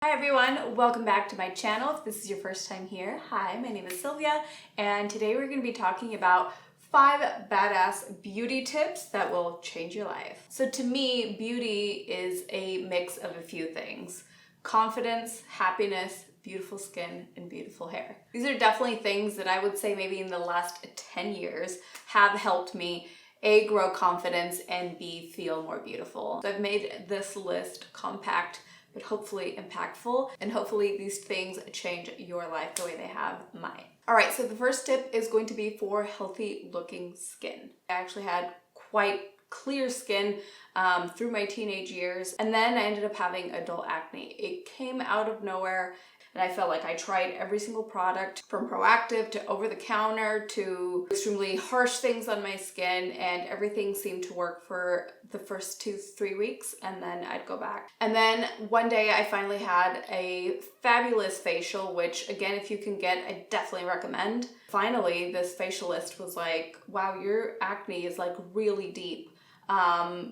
Hi everyone, welcome back to my channel. If this is your first time here, hi, my name is Sylvia, and today we're going to be talking about 5 badass beauty tips that will change your life. So to me, beauty is a mix of a few things: confidence, happiness, beautiful skin, and beautiful hair. These are definitely things that I would say maybe in the last 10 years have helped me A, grow confidence, and B, feel more beautiful. So I've made this list compact but hopefully impactful, and hopefully these things change your life the way they have mine. All right, so the first tip is going to be for healthy looking skin. I actually had quite clear skin through my teenage years, and then I ended up having adult acne. It came out of nowhere, and I felt like I tried every single product from Proactive to over-the-counter to extremely harsh things on my skin, and everything seemed to work for the first 2-3 weeks, and then I'd go back. And then one day I finally had a fabulous facial, which again, if you can get, I definitely recommend. Finally, this facialist was like, wow, your acne is like really deep.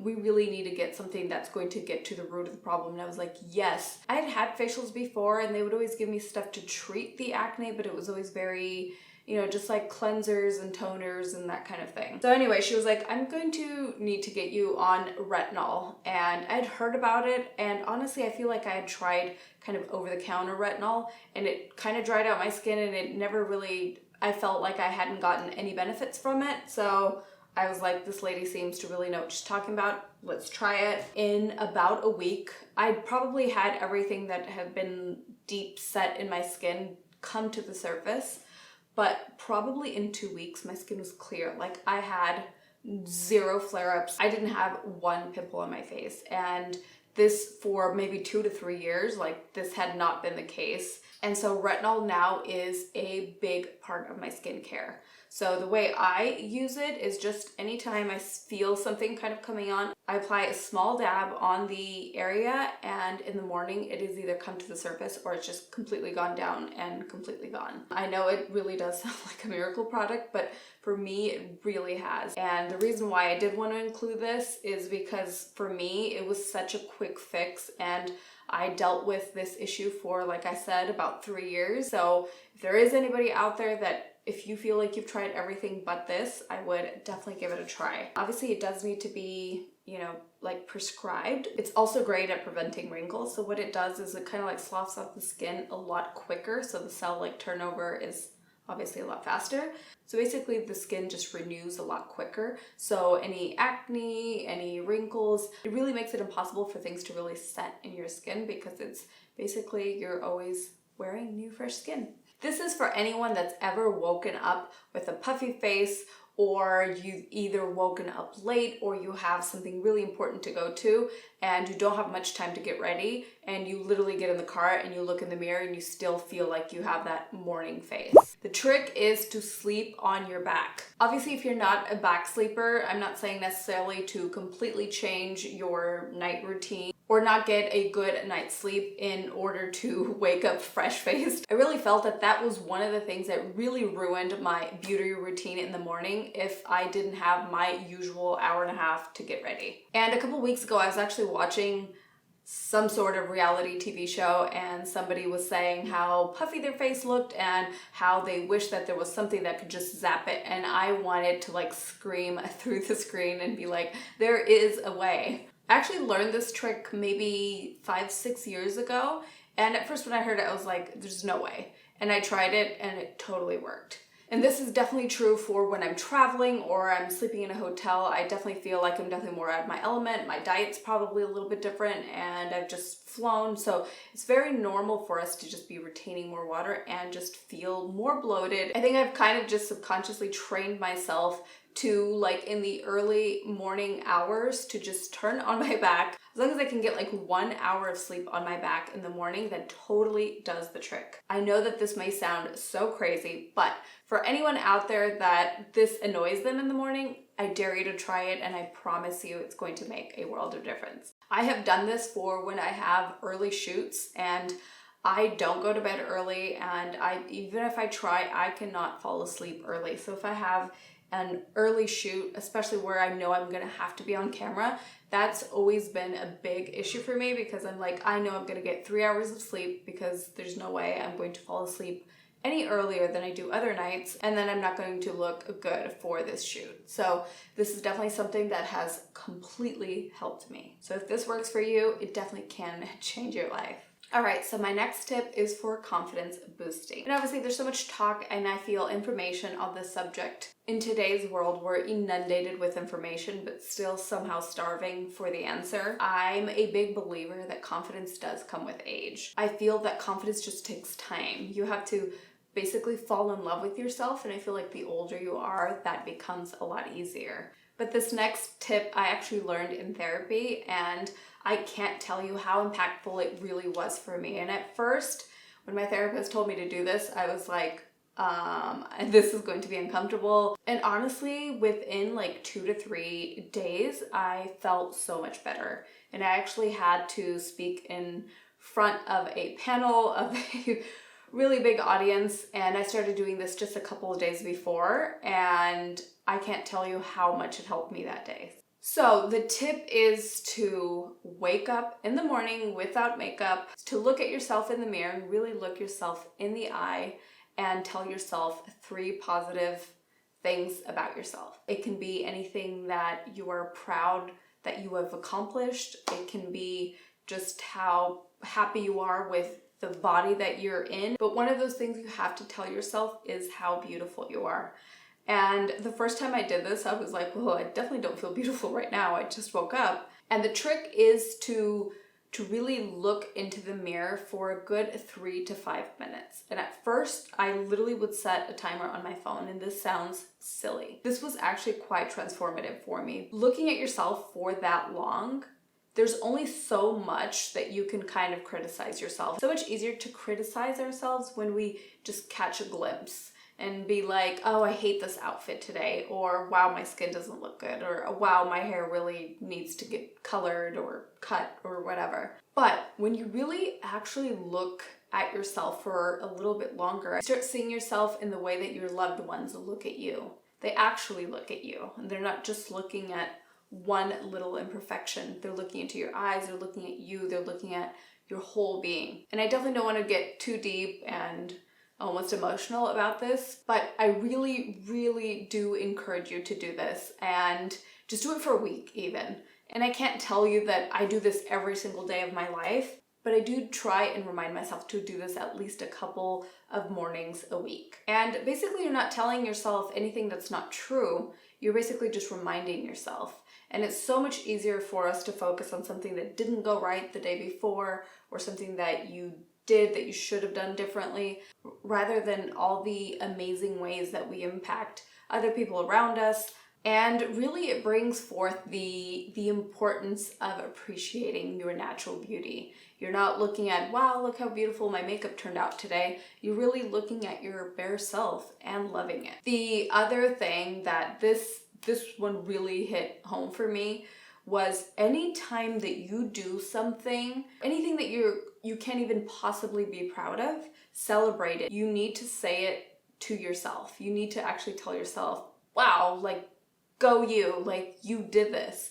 We really need to get something that's going to get to the root of the problem. And I was like, yes. I had facials before, and they would always give me stuff to treat the acne, but it was always very, just like cleansers and toners and that kind of thing. So anyway, she was like, I'm going to need to get you on retinol. And I'd heard about it, and honestly, I feel like I had tried kind of over-the-counter retinol, and it kind of dried out my skin, and it never really, I felt like I hadn't gotten any benefits from it. So I was like, this lady seems to really know what she's talking about. Let's try it. In about a week, I probably had everything that had been deep set in my skin come to the surface, but probably in 2 weeks, my skin was clear. Like, I had 0 flare-ups. I didn't have 1 pimple on my face. And this, for maybe 2 to 3 years, like, this had not been the case. And so retinol now is a big part of my skincare. So the way I use it is just anytime I feel something kind of coming on, I apply a small dab on the area, and in the morning it is either come to the surface or it's just completely gone down and completely gone. I know it really does sound like a miracle product, but for me it really has. And the reason why I did want to include this is because for me it was such a quick fix, and I dealt with this issue for, like I said, about 3 years. So if there is anybody out there that, if you feel like you've tried everything but this, I would definitely give it a try. Obviously, it does need to be, like prescribed. It's also great at preventing wrinkles. So what it does is it kind of like sloughs out the skin a lot quicker. So the cell like turnover is obviously a lot faster. So basically the skin just renews a lot quicker. So any acne, any wrinkles, it really makes it impossible for things to really set in your skin, because it's basically you're always wearing new fresh skin. This is for anyone that's ever woken up with a puffy face, or you've either woken up late, or you have something really important to go to and you don't have much time to get ready, and you literally get in the car and you look in the mirror and you still feel like you have that morning face. The trick is to sleep on your back. Obviously, if you're not a back sleeper, I'm not saying necessarily to completely change your night routine or not get a good night's sleep in order to wake up fresh-faced. I really felt that that was one of the things that really ruined my beauty routine in the morning if I didn't have my usual hour and a half to get ready. And a couple weeks ago, I was actually watching some sort of reality TV show, and somebody was saying how puffy their face looked and how they wish that there was something that could just zap it, and I wanted to like scream through the screen and be like, there is a way. I actually learned this trick maybe 5-6 years ago, and at first when I heard it I was like, there's no way, and I tried it and it totally worked. And this is definitely true for when I'm traveling or I'm sleeping in a hotel. I definitely feel like I'm definitely more out of my element. My diet's probably a little bit different, and I've just flown. So it's very normal for us to just be retaining more water and just feel more bloated. I think I've kind of just subconsciously trained myself to, like, in the early morning hours, to just turn on my back. As long as I can get like 1 hour of sleep on my back in the morning, that totally does the trick. I know that this may sound so crazy, but for anyone out there that this annoys them in the morning, I dare you to try it, and I promise you it's going to make a world of difference. I have done this for when I have early shoots and I don't go to bed early, and even if I try, I cannot fall asleep early. So if I have an early shoot, especially where I know I'm gonna have to be on camera, That's always been a big issue for me because I'm like, I know I'm gonna get 3 hours of sleep because there's no way I'm going to fall asleep any earlier than I do other nights, and then I'm not going to look good for this shoot. So this is definitely something that has completely helped me. So if this works for you, it definitely can change your life. All right, so my next tip is for confidence boosting. And obviously there's so much talk and I feel information on this subject. In today's world, we're inundated with information, but still somehow starving for the answer. I'm a big believer that confidence does come with age. I feel that confidence just takes time. You have to basically fall in love with yourself, and I feel like the older you are, that becomes a lot easier. But this next tip I actually learned in therapy, and I can't tell you how impactful it really was for me. And at first, when my therapist told me to do this, I was like, this is going to be uncomfortable. And honestly, within like 2 to 3 days, I felt so much better. And I actually had to speak in front of a panel of a really big audience, and I started doing this just a couple of days before, and I can't tell you how much it helped me that day. So the tip is to wake up in the morning without makeup, to look at yourself in the mirror and really look yourself in the eye and tell yourself 3 positive things about yourself. It can be anything that you are proud that you have accomplished. It can be just how happy you are with the body that you're in. But one of those things you have to tell yourself is how beautiful you are. And the first time I did this, I was like, well, I definitely don't feel beautiful right now. I just woke up. And the trick is to really look into the mirror for a good 3 to 5 minutes. And at first, I literally would set a timer on my phone, and this sounds silly. This was actually quite transformative for me. Looking at yourself for that long, there's only so much that you can kind of criticize yourself. It's so much easier to criticize ourselves when we just catch a glimpse and be like, oh, I hate this outfit today, or wow, my skin doesn't look good, or wow, my hair really needs to get colored or cut or whatever. But when you really actually look at yourself for a little bit longer, you start seeing yourself in the way that your loved ones look at you. They actually look at you, and they're not just looking at one little imperfection. They're looking into your eyes, they're looking at you, they're looking at your whole being. And I definitely don't want to get too deep and almost emotional about this, but I really, really do encourage you to do this, and just do it for a week even. And I can't tell you that I do this every single day of my life, but I do try and remind myself to do this at least a couple of mornings a week. And basically you're not telling yourself anything that's not true, you're basically just reminding yourself. And it's so much easier for us to focus on something that didn't go right the day before, or something that you did that you should have done differently, rather than all the amazing ways that we impact other people around us. And really it brings forth the importance of appreciating your natural beauty. You're not looking at, wow, look how beautiful my makeup turned out today. You're really looking at your bare self and loving it. The other thing that this one really hit home for me was any time that you do something, anything that you can't even possibly be proud of, celebrate it. You need to say it to yourself. You need to actually tell yourself, wow, like, go you, like, you did this.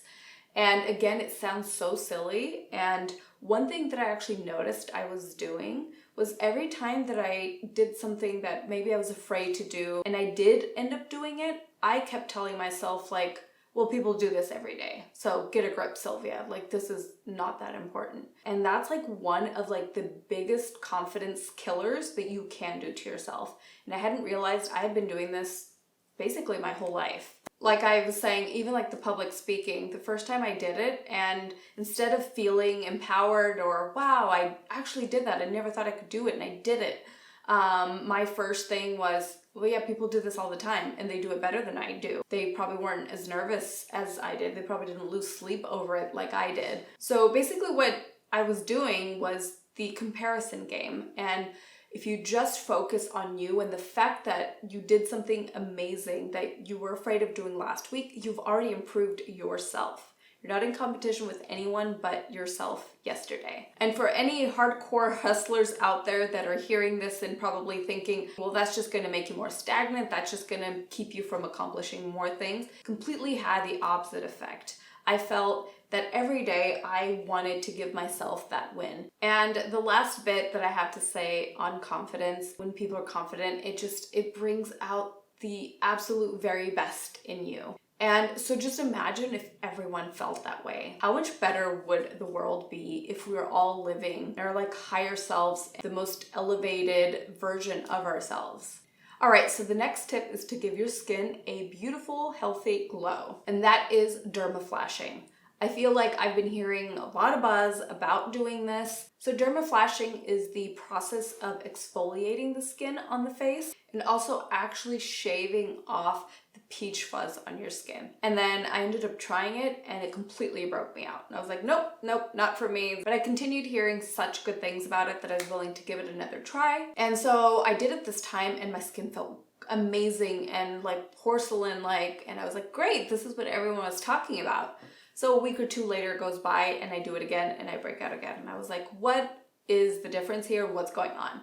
And again, it sounds so silly. And one thing that I actually noticed I was doing was every time that I did something that maybe I was afraid to do, and I did end up doing it, I kept telling myself, like, well, people do this every day, so get a grip, Sylvia. Like, this is not that important. And that's like one of like the biggest confidence killers that you can do to yourself. And I hadn't realized I had been doing this basically my whole life. Like I was saying, even like the public speaking, the first time I did it, and instead of feeling empowered or wow, I actually did that, I never thought I could do it, and I did it. My first thing was, well, yeah, people do this all the time and they do it better than I do. They probably weren't as nervous as I did. They probably didn't lose sleep over it like I did. So basically what I was doing was the comparison game. And if you just focus on you and the fact that you did something amazing that you were afraid of doing last week, you've already improved yourself. You're not in competition with anyone but yourself yesterday. And for any hardcore hustlers out there that are hearing this and probably thinking, well, that's just gonna make you more stagnant, that's just gonna keep you from accomplishing more things, completely had the opposite effect. I felt that every day I wanted to give myself that win. And the last bit that I have to say on confidence, when people are confident, it brings out the absolute very best in you. And so just imagine if everyone felt that way. How much better would the world be if we were all living our like higher selves, the most elevated version of ourselves? All right, so the next tip is to give your skin a beautiful, healthy glow, and that is Derma Flashing. I feel like I've been hearing a lot of buzz about doing this. So Derma Flashing is the process of exfoliating the skin on the face and also actually shaving off the peach fuzz on your skin. And then I ended up trying it and it completely broke me out. And I was like, nope, not for me. But I continued hearing such good things about it that I was willing to give it another try. And so I did it this time and my skin felt amazing and like porcelain-like. And I was like, great, this is what everyone was talking about. So a week or two later goes by and I do it again and I break out again. And I was like, what is the difference here? What's going on?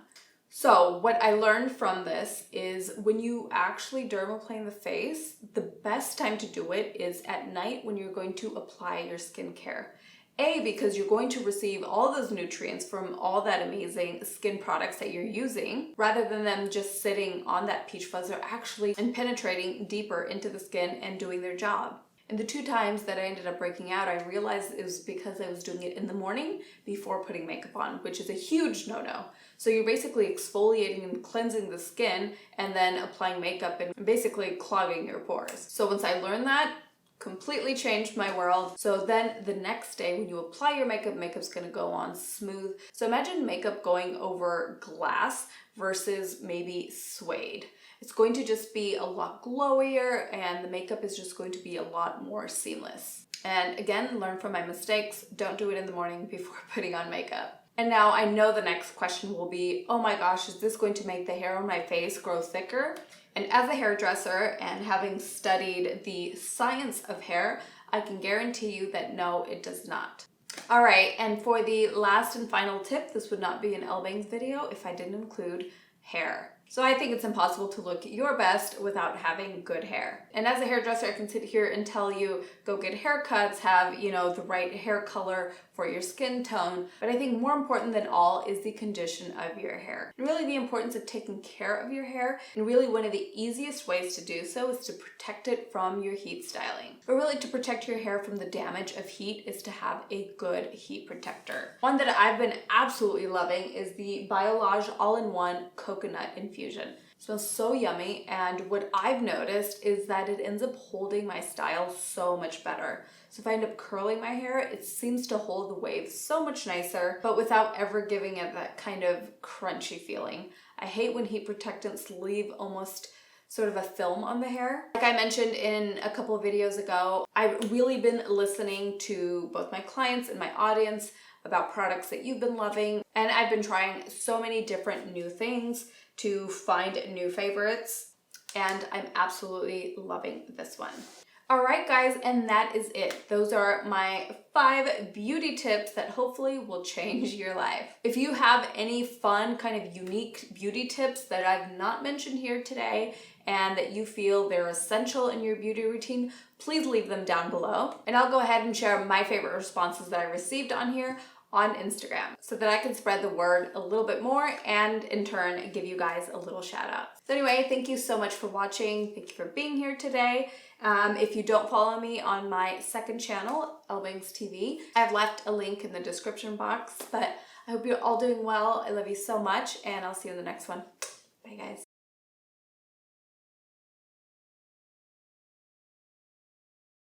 So what I learned from this is when you actually dermaplane the face, the best time to do it is at night when you're going to apply your skincare. Because you're going to receive all those nutrients from all that amazing skin products that you're using, rather than them just sitting on that peach fuzz, they're actually penetrating deeper into the skin and doing their job. And the 2 times that I ended up breaking out, I realized it was because I was doing it in the morning before putting makeup on, which is a huge no-no. So you're basically exfoliating and cleansing the skin and then applying makeup and basically clogging your pores. So once I learned that, completely changed my world. So then the next day when you apply your makeup, makeup's gonna go on smooth. So imagine makeup going over glass versus maybe suede. It's going to just be a lot glowier and the makeup is just going to be a lot more seamless. And again, learn from my mistakes. Don't do it in the morning before putting on makeup. And now I know the next question will be, oh my gosh, is this going to make the hair on my face grow thicker? And as a hairdresser and having studied the science of hair, I can guarantee you that no, it does not. All right, and for the last and final tip, this would not be an Ellebangs video if I didn't include hair. So I think it's impossible to look your best without having good hair. And as a hairdresser, I can sit here and tell you, go get haircuts, have, the right hair color for your skin tone. But I think more important than all is the condition of your hair. And really the importance of taking care of your hair. And really one of the easiest ways to do so is to protect it from your heat styling. But really to protect your hair from the damage of heat is to have a good heat protector. One that I've been absolutely loving is the Biolage All-in-One Coconut Infusion. It smells so yummy, and what I've noticed is that it ends up holding my style so much better. So if I end up curling my hair, it seems to hold the waves so much nicer, but without ever giving it that kind of crunchy feeling. I hate when heat protectants leave almost sort of a film on the hair. Like I mentioned in a couple of videos ago, I've really been listening to both my clients and my audience about products that you've been loving, and I've been trying so many different new things to find new favorites, and I'm absolutely loving this one. All right, guys, and that is it. Those are my 5 beauty tips that hopefully will change your life. If you have any fun, kind of unique beauty tips that I've not mentioned here today and that you feel they're essential in your beauty routine, please leave them down below. And I'll go ahead and share my favorite responses that I received on here on Instagram so that I can spread the word a little bit more and in turn give you guys a little shout out. So anyway, thank you so much for watching. Thank you for being here today. If you don't follow me on my second channel, Ellebangs TV, I've left a link in the description box, but I hope you're all doing well. I love you so much and I'll see you in the next one. Bye guys.